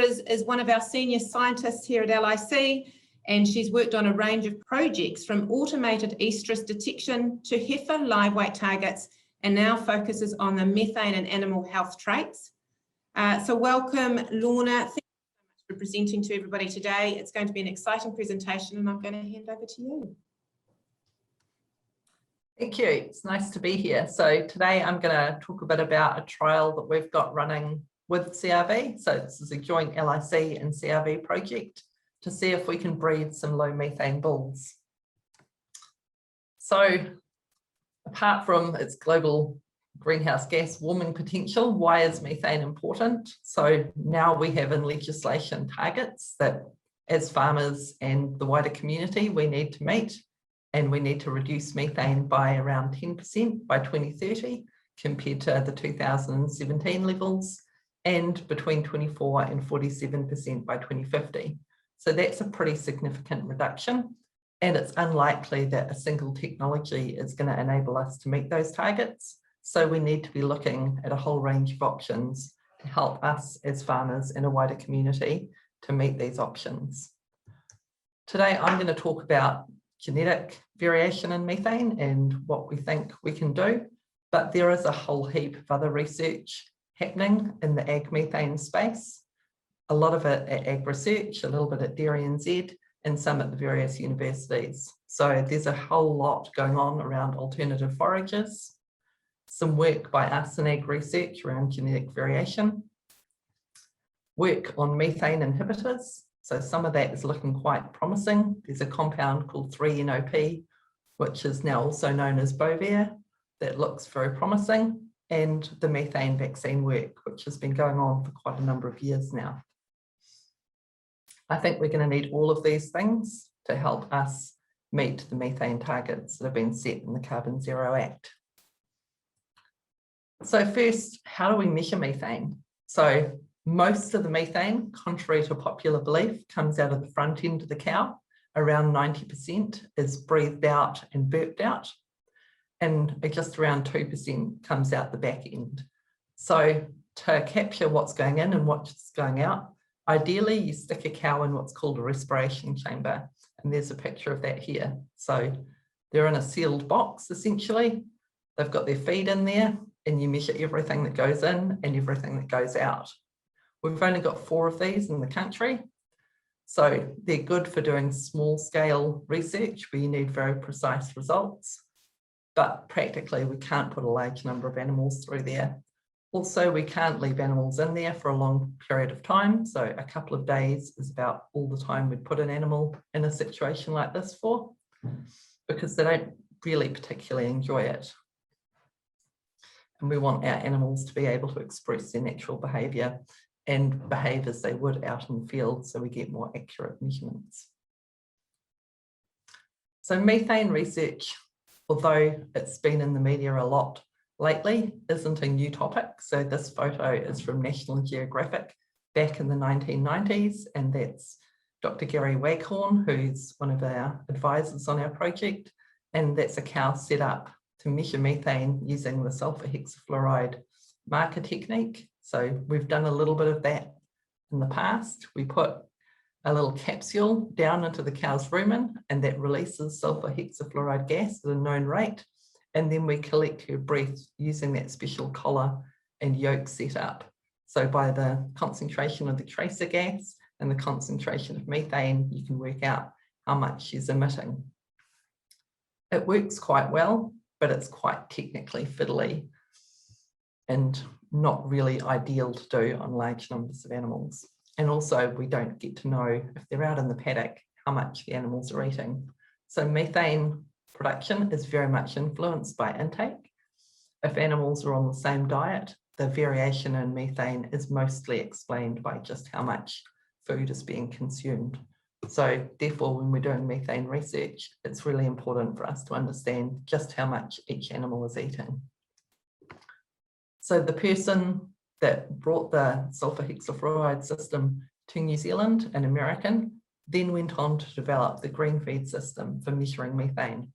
is one of our senior scientists here at LIC, and she's worked on a range of projects from automated estrus detection to heifer live weight targets, and now focuses on the methane and animal health traits. So welcome, Lorna. Thank you so much for presenting to everybody today. It's going to be an exciting presentation, and I'm going to hand over to you. Thank you. It's nice to be here. So today I'm going to talk a bit about a trial that we've got running with CRV. So this is a joint LIC and CRV project to see if we can breed some low methane bulls. So apart from its global greenhouse gas warming potential, why is methane important? So now we have in legislation targets that as farmers and the wider community we need to meet, and we need to reduce methane by around 10% by 2030 compared to the 2017 levels, and between 24 and 47% by 2050. So that's a pretty significant reduction, and it's unlikely that a single technology is going to enable us to meet those targets. So we need to be looking at a whole range of options to help us as farmers and a wider community to meet these options. Today I'm going to talk about genetic variation in methane and what we think we can do, but there is a whole heap of other research happening in the ag methane space. A lot of it at AgResearch, a little bit at Dairy NZ, and some at the various universities. So there's a whole lot going on around alternative forages, some work by us in AgResearch around genetic variation, work on methane inhibitors. So some of that is looking quite promising. There's a compound called 3-NOP, which is now also known as Bovair, that looks very promising, and the methane vaccine work, which has been going on for quite a number of years now. I think we're going to need all of these things to help us meet the methane targets that have been set in the Carbon Zero Act. So first, how do we measure methane? So most of the methane, contrary to popular belief, comes out of the front end of the cow. Around 90% is breathed out and burped out, and just around 2% comes out the back end. So to capture what's going in and what's going out, ideally you stick a cow in what's called a respiration chamber, and there's a picture of that here. So they're in a sealed box essentially. They've got their feed in there, and you measure everything that goes in and everything that goes out. We've only got 4 of these in the country, so they're good for doing small scale research where you need very precise results, but practically we can't put a large number of animals through there. Also, we can't leave animals in there for a long period of time, so a couple of days is about all the time we'd put an animal in a situation like this for, because they don't really particularly enjoy it. And we want our animals to be able to express their natural behaviour and behave as they would out in the field, so we get more accurate measurements. So methane research, although it's been in the media a lot lately, isn't a new topic. So this photo is from National Geographic back in the 1990s, and that's Dr. Gary Waghorn, who's one of our advisors on our project, and that's a cow set up to measure methane using the sulfur hexafluoride marker technique. So we've done a little bit of that in the past. We put a little capsule down into the cow's rumen, and that releases sulfur hexafluoride gas at a known rate. And then we collect her breath using that special collar and yoke setup. So by the concentration of the tracer gas and the concentration of methane, you can work out how much she's emitting. It works quite well, but it's quite technically fiddly and not really ideal to do on large numbers of animals. And also we don't get to know, if they're out in the paddock, how much the animals are eating. So methane production is very much influenced by intake. If animals are on the same diet, the variation in methane is mostly explained by just how much food is being consumed. So therefore, when we're doing methane research, it's really important for us to understand just how much each animal is eating. So the person that brought the sulfur hexafluoride system to New Zealand, an American, then went on to develop the green feed system for measuring methane.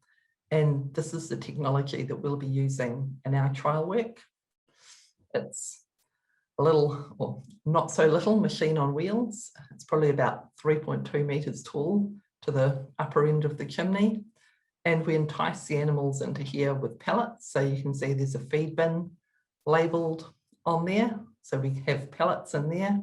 And this is the technology that we'll be using in our trial work. It's a little, or not so little, machine on wheels. It's probably about 3.2 meters tall to the upper end of the chimney. And we entice the animals into here with pellets. So you can see there's a feed bin labeled on there. So we have pellets in there.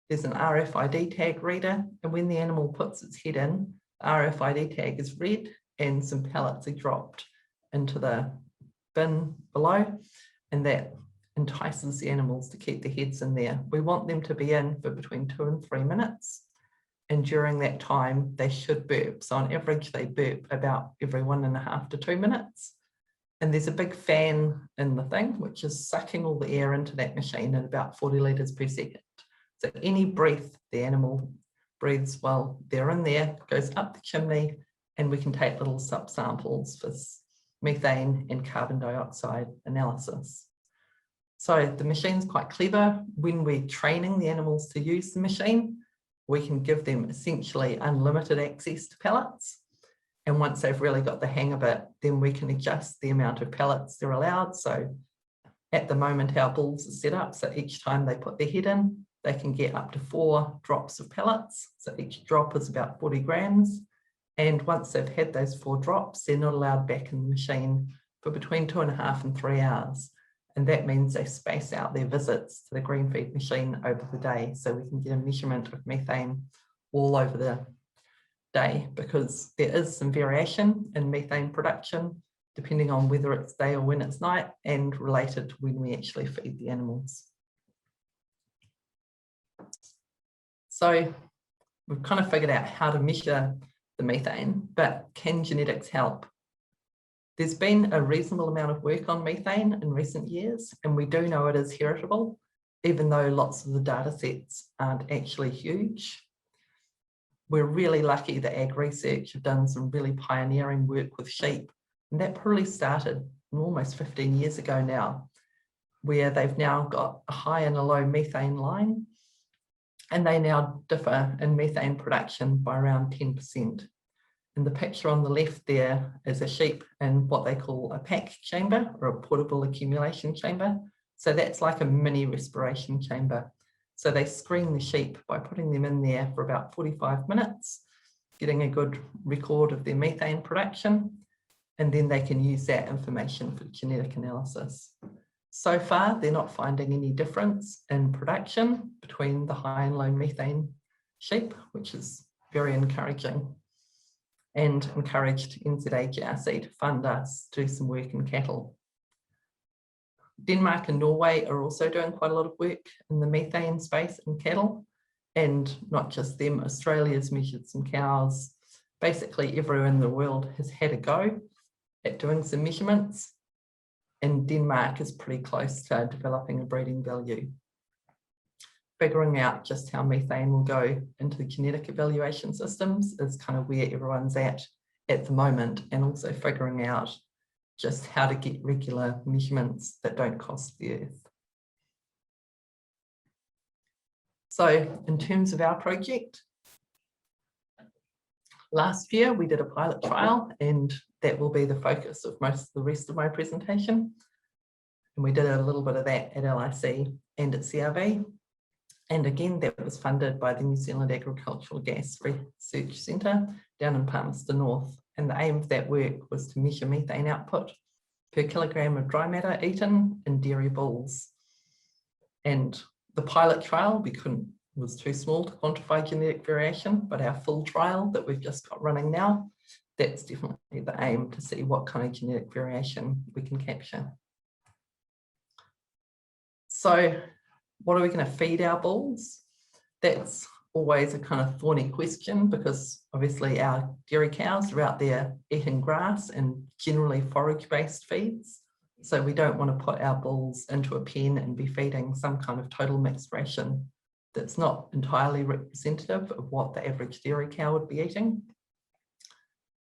There's an RFID tag reader. And when the animal puts its head in, the RFID tag is read and some pellets are dropped into the bin below. And that entices the animals to keep their heads in there. We want them to be in for between 2 and 3 minutes. And during that time, they should burp. So on average, they burp about every 1.5 to 2 minutes. And there's a big fan in the thing, which is sucking all the air into that machine at about 40 litres per second. So any breath the animal breathes while they're in there goes up the chimney, and we can take little subsamples for methane and carbon dioxide analysis. So the machine's quite clever. When we're training the animals to use the machine, we can give them essentially unlimited access to pellets. And once they've really got the hang of it, then we can adjust the amount of pellets they're allowed. So at the moment, our bulls are set up, so each time they put their head in, they can get up to 4 drops of pellets. So each drop is about 40 grams. And once they've had those 4 drops, they're not allowed back in the machine for between 2.5 and 3 hours. And that means they space out their visits to the green feed machine over the day, so we can get a measurement of methane all over the day, because there is some variation in methane production depending on whether it's day or when it's night, and related to when we actually feed the animals. So we've kind of figured out how to measure the methane, but can genetics help? There's been a reasonable amount of work on methane in recent years, and we do know it is heritable, even though lots of the data sets aren't actually huge. We're really lucky that AgResearch have done some really pioneering work with sheep, and that probably started almost 15 years ago now, where they've now got a high and a low methane line, and they now differ in methane production by around 10%. And the picture on the left there is a sheep in what they call a pack chamber, or a portable accumulation chamber. So that's like a mini respiration chamber. So they screen the sheep by putting them in there for about 45 minutes, getting a good record of their methane production, and then they can use that information for genetic analysis. So far, they're not finding any difference in production between the high and low methane sheep, which is very encouraging, and encouraged NZAGRC to fund us to do some work in cattle. Denmark and Norway are also doing quite a lot of work in the methane space in cattle, and not just them, Australia's measured some cows. Basically everywhere in the world has had a go at doing some measurements, and Denmark is pretty close to developing a breeding value. Figuring out just how methane will go into the genetic evaluation systems is kind of where everyone's at the moment, and also figuring out just how to get regular measurements that don't cost the earth. So in terms of our project, last year we did a pilot trial, and that will be the focus of most of the rest of my presentation. And we did a little bit of that at LIC and at CRV. And again, that was funded by the New Zealand Agricultural Gas Research Centre down in Palmerston North. And the aim of that work was to measure methane output per kilogram of dry matter eaten in dairy bulls. And the pilot trial, was too small to quantify genetic variation, but our full trial that we've just got running now, that's definitely the aim, to see what kind of genetic variation we can capture. So what are we going to feed our bulls? That's always a kind of thorny question, because obviously our dairy cows are out there eating grass and generally forage-based feeds. So we don't want to put our bulls into a pen and be feeding some kind of total mixed ration that's not entirely representative of what the average dairy cow would be eating.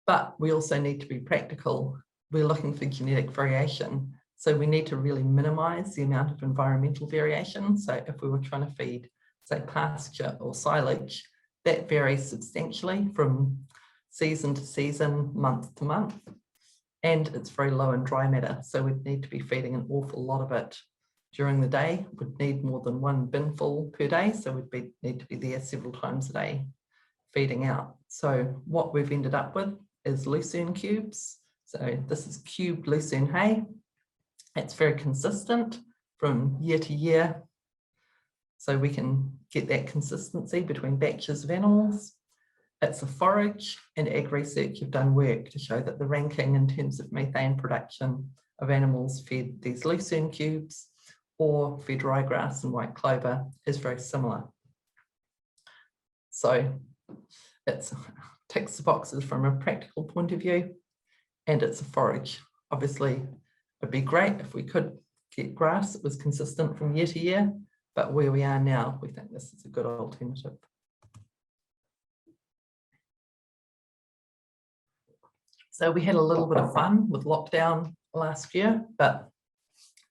But we also need to be practical. We're looking for genetic variation, so we need to really minimize the amount of environmental variation. So if we were trying to feed, say, pasture or silage, that varies substantially from season to season, month to month, and it's very low in dry matter. So we'd need to be feeding an awful lot of it during the day would need more than one bin full per day, so we'd need to be there several times a day feeding out. So what we've ended up with is lucerne cubes. So this is cubed lucerne hay. It's very consistent from year to year, so we can get that consistency between batches of animals. It's a forage, and AgResearch have done work to show that the ranking in terms of methane production of animals fed these lucerne cubes or fed ryegrass and white clover is very similar. So it ticks the boxes from a practical point of view, and it's a forage. Obviously, it'd be great if we could get grass that was consistent from year to year, but where we are now, we think this is a good alternative. So we had a little bit of fun with lockdown last year, but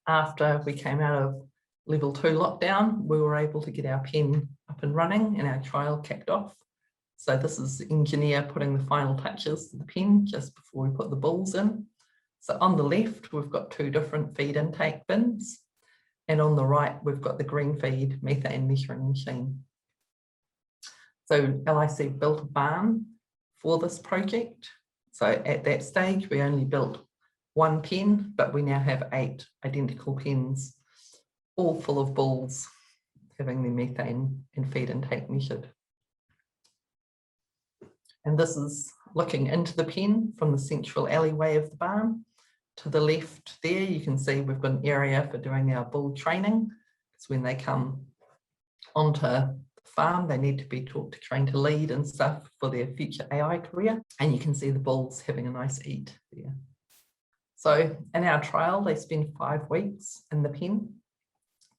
after we came out of level 2 lockdown, we were able to get our pen up and running and our trial kicked off. So this is the engineer putting the final touches to the pen just before we put the bulls in. So on the left, we've got 2 different feed intake bins, and on the right, we've got the green feed methane measuring machine. So LIC built a barn for this project. So at that stage, we only built 1 pen, but we now have 8 identical pens, all full of bulls having their methane and feed intake measured. And this is looking into the pen from the central alleyway of the barn. To the left there, you can see we've got an area for doing our bull training. It's when they come onto the farm, they need to be taught to train to lead and stuff for their future AI career. And you can see the bulls having a nice eat there. So in our trial, they spend 5 weeks in the pen.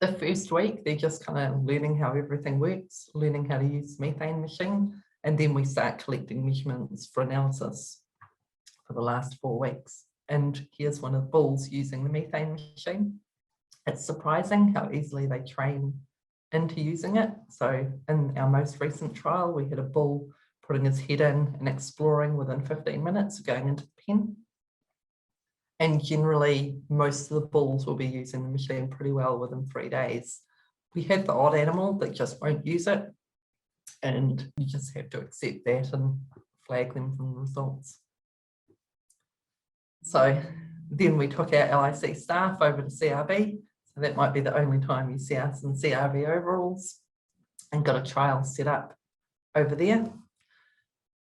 The first week, they're just kind of learning how everything works, learning how to use the methane machine, and then we start collecting measurements for analysis for the last 4 weeks. And here's one of the bulls using the methane machine. It's surprising how easily they train into using it. So in our most recent trial, we had a bull putting his head in and exploring within 15 minutes of going into the pen. And generally, most of the bulls will be using the machine pretty well within 3 days. We have the odd animal that just won't use it, and you just have to accept that and flag them from the results. So then we took our LIC staff over to CRV. So that might be the only time you see us in CRV overalls, and got a trial set up over there.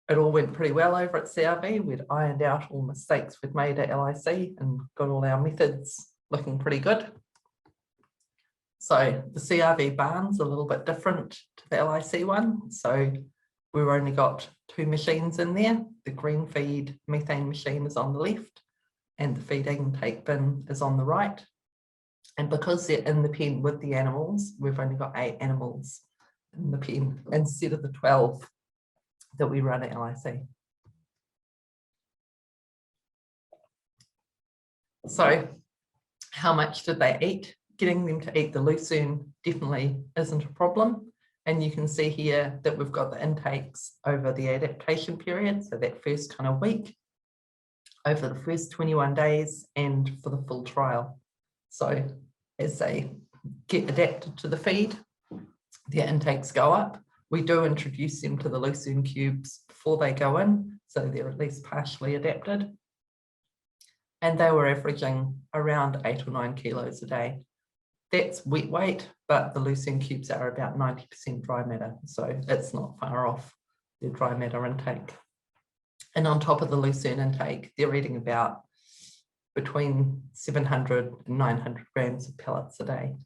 It all went pretty well over at CRV. We'd ironed out all mistakes we'd made at LIC and got all our methods looking pretty good. So the CRV barn's a little bit different to the LIC one. So we've only got 2 machines in there. The green feed methane machine is on the left, and the feed intake bin is on the right. And because they're in the pen with the animals, we've only got 8 animals in the pen instead of the 12 that we run at LIC. So how much did they eat? Getting them to eat the lucerne definitely isn't a problem. And you can see here that we've got the intakes over the adaptation period, so that first kind of week, over the first 21 days, and for the full trial. So as they get adapted to the feed, their intakes go up. We do introduce them to the lucerne cubes before they go in, so they're at least partially adapted. And they were averaging around 8 or 9 kilos a day. That's wet weight, but the lucerne cubes are about 90% dry matter, so it's not far off their dry matter intake. And on top of the lucerne intake, they're eating about between 700 and 900 grams of pellets a day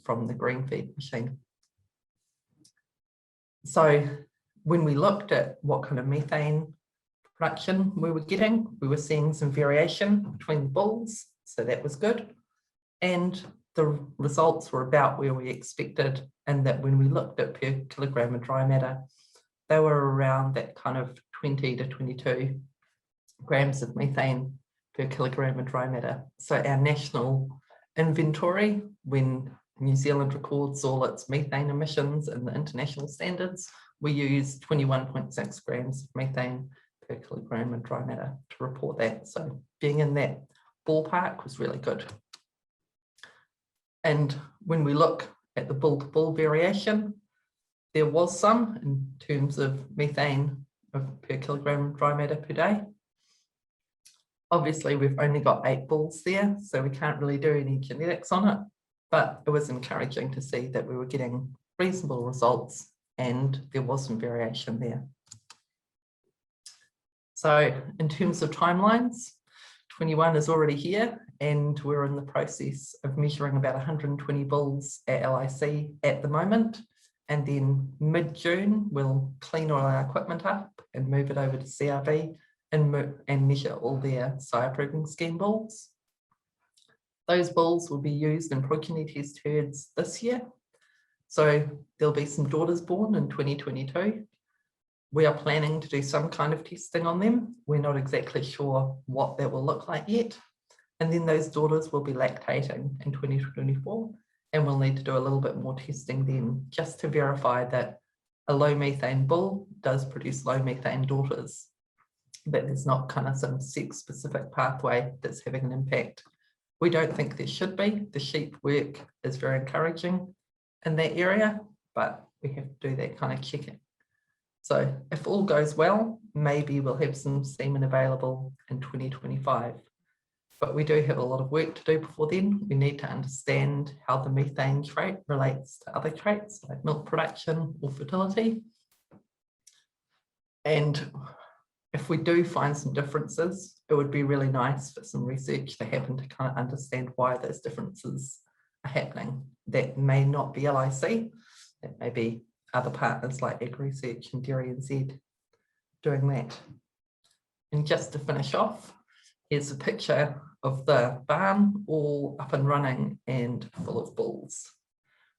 from the green feed machine. So when we looked at what kind of methane production we were getting, we were seeing some variation between the bulls, so that was good. And the results were about where we expected, and that when we looked at per kilogram of dry matter, they were around that kind of 20 to 22 grams of methane per kilogram of dry matter. So our national inventory, when New Zealand records all its methane emissions and the international standards, we use 21.6 grams of methane per kilogram of dry matter to report that. So being in that ballpark was really good. And when we look at the bull-to-bull variation, there was some in terms of methane per kilogram dry matter per day. Obviously, we've only got 8 bulls there, so we can't really do any genetics on it, but it was encouraging to see that we were getting reasonable results and there was some variation there. So in terms of timelines, 21 is already here and we're in the process of measuring about 120 bulls at LIC at the moment. And then mid-June, we'll clean all our equipment up and move it over to CRV and measure all their sire proving scheme bulls. Those bulls will be used in progeny test herds this year. So there'll be some daughters born in 2022. We are planning to do some kind of testing on them. We're not exactly sure what that will look like yet. And then those daughters will be lactating in 2024. And we'll need to do a little bit more testing then just to verify that a low methane bull does produce low methane daughters, but there's not kind of some sex specific pathway that's having an impact. We don't think there should be. The sheep work is very encouraging in that area, but we have to do that kind of checking. So if all goes well, maybe we'll have some semen available in 2025. But we do have a lot of work to do before then. We need to understand how the methane trait relates to other traits like milk production or fertility. And if we do find some differences, it would be really nice for some research to happen to kind of understand why those differences are happening. That may not be LIC, that may be other partners like AgResearch and Dairy NZ doing that. And just to finish off, here's a picture of the barn all up and running and full of bulls,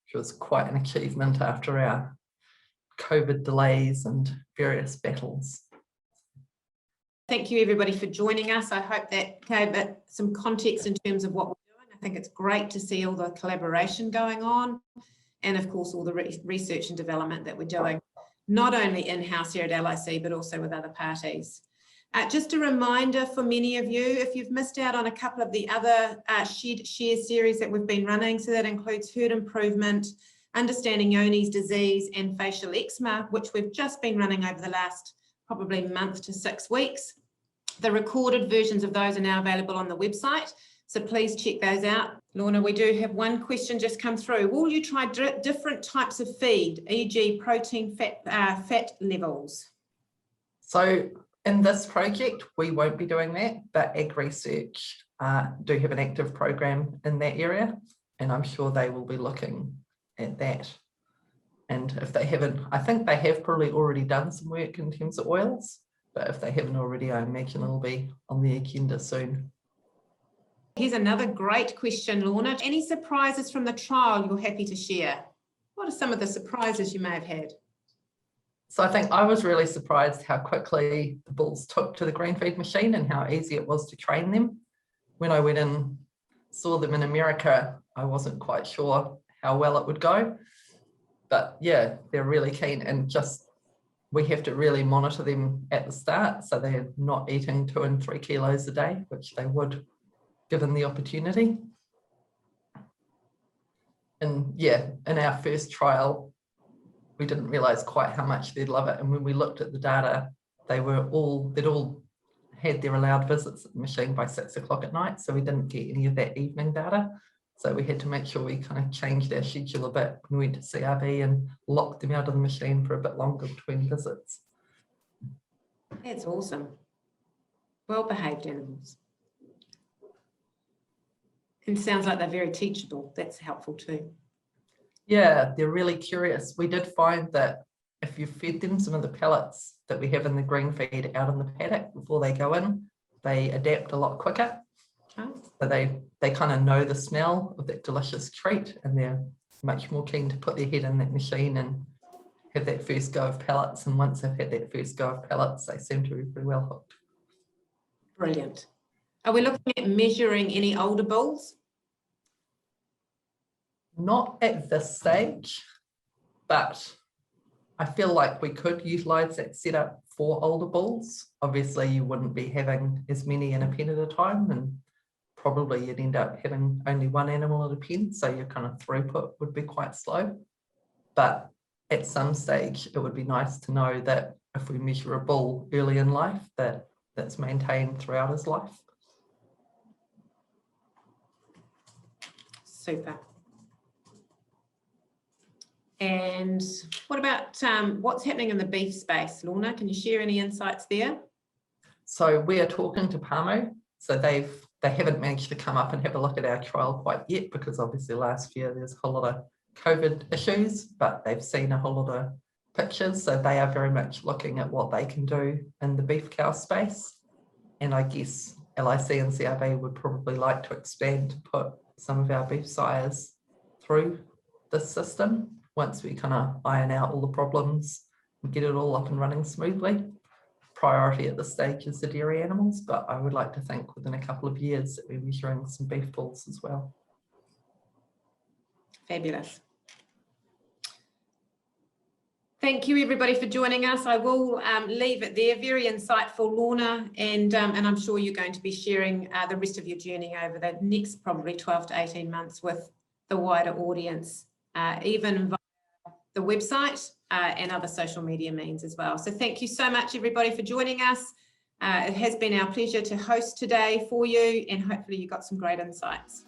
which was quite an achievement after our COVID delays and various battles. Thank you everybody for joining us. I hope that gave it some context in terms of what we're doing. I think it's great to see all the collaboration going on and of course all the research and development that we're doing, not only in-house here at LIC, but also with other parties. Just a reminder for many of you, if you've missed out on a couple of the other share series that we've been running, so that includes herd improvement, understanding Johne's disease and facial eczema, which we've just been running over the last probably month to 6 weeks. The recorded versions of those are now available on the website, so please check those out. Lorna, we do have one question just come through. Will you try different types of feed, e.g. protein, fat levels? So in this project, we won't be doing that, but AgResearch do have an active program in that area, and I'm sure they will be looking at that. And if they haven't, I think they have probably already done some work in terms of oils, but if they haven't already, I imagine it'll be on the agenda soon. Here's another great question, Lorna. Any surprises from the trial you're happy to share? What are some of the surprises you may have had? So I think I was really surprised how quickly the bulls took to the grain feed machine and how easy it was to train them. When I went and saw them in America, I wasn't quite sure how well it would go. But yeah, they're really keen, and just we have to really monitor them at the start so they're not eating 2 and 3 kilos a day, which they would given the opportunity. And yeah, in our first trial, we didn't realize quite how much they'd love it. And when we looked at the data, they'd all had their allowed visits at the machine by 6 o'clock at night. So we didn't get any of that evening data. So we had to make sure we kind of changed our schedule a bit when we went to CRV and locked them out of the machine for a bit longer between visits. That's awesome. Well-behaved animals. And sounds like they're very teachable. That's helpful too. Yeah, they're really curious. We did find that if you fed them some of the pellets that we have in the green feed out in the paddock before they go in, they adapt a lot quicker. Oh. So they kind of know the smell of that delicious treat, and they're much more keen to put their head in that machine and have that first go of pellets. And once they've had that first go of pellets, they seem to be pretty well hooked. Brilliant. Are we looking at measuring any older bulls? Not at this stage, but I feel like we could utilise that setup for older bulls. Obviously, you wouldn't be having as many in a pen at a time, and probably you'd end up having only one animal at a pen, so your kind of throughput would be quite slow. But at some stage, it would be nice to know that if we measure a bull early in life, that's maintained throughout his life. Super. And what about what's happening in the beef space, Lorna? Can you share any insights there? So we are talking to Pāmu. So they haven't managed to come up and have a look at our trial quite yet, because obviously last year there's a whole lot of COVID issues, but they've seen a whole lot of pictures. So they are very much looking at what they can do in the beef cow space. And I guess LIC and CRV would probably like to expand to put some of our beef sires through this system once we kind of iron out all the problems and get it all up and running smoothly. Priority at this stage is the dairy animals, but I would like to think within a couple of years that we're measuring some beef bulls as well. Fabulous. Thank you everybody for joining us. I will leave it there. Very insightful, Lorna, and I'm sure you're going to be sharing the rest of your journey over the next probably 12 to 18 months with the wider audience, even via the website and other social media means as well. So thank you so much everybody for joining us. It has been our pleasure to host today for you, and hopefully you got some great insights.